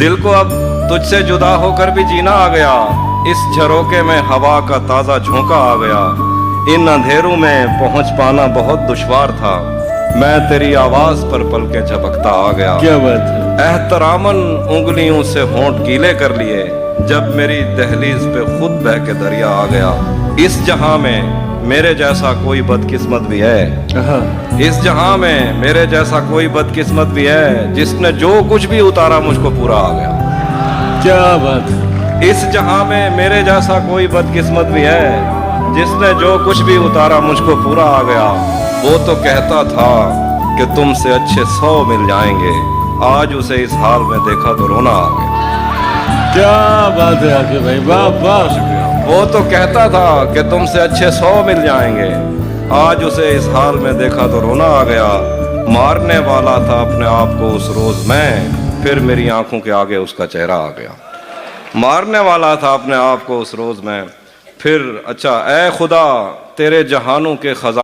दिल को अब तुझसे जुदा होकर भी जीना आ गया। इस झरोके में हवा का ताज़ा झोंका आ गया। इन अंधेरों में पहुंच पाना बहुत दुश्वार था। मैं तेरी आवाज पर पलके झपकता आ गया। क्या बात है। एहतरामन उंगलियों से होंठ गीले कर लिए जब मेरी दहलीज पे खुद बह के दरिया आ गया। इस जहां में मेरे जैसा कोई बदकिस्मत भी है। हाँ। इस जहां में मेरे जैसा कोई बदकिस्मत भी है जिसने जो कुछ भी उतारा मुझको पूरा आ गया। क्या बात है। इस जहां में मेरे जैसा कोई बदकिस्मत भी है जिसने जो कुछ भी उतारा मुझको पूरा आ गया। वो तो कहता था कि तुमसे अच्छे 100 मिल जाएंगे, आज उसे इस हाल में देखा तो रोना आ गया। क्या बात है आके भाई, वाह वाह। वो तो कहता था कि तुमसे अच्छे 100 मिल जाएंगे, आज उसे इस हाल में देखा तो रोना आ गया। मारने वाला था अपने आप को उस रोज मैं, फिर मेरी आंखों के आगे उसका चेहरा आ गया। मारने वाला था अपने आप को उस रोज में, फिर अच्छा ऐ खुदा तेरे जहानों के खजा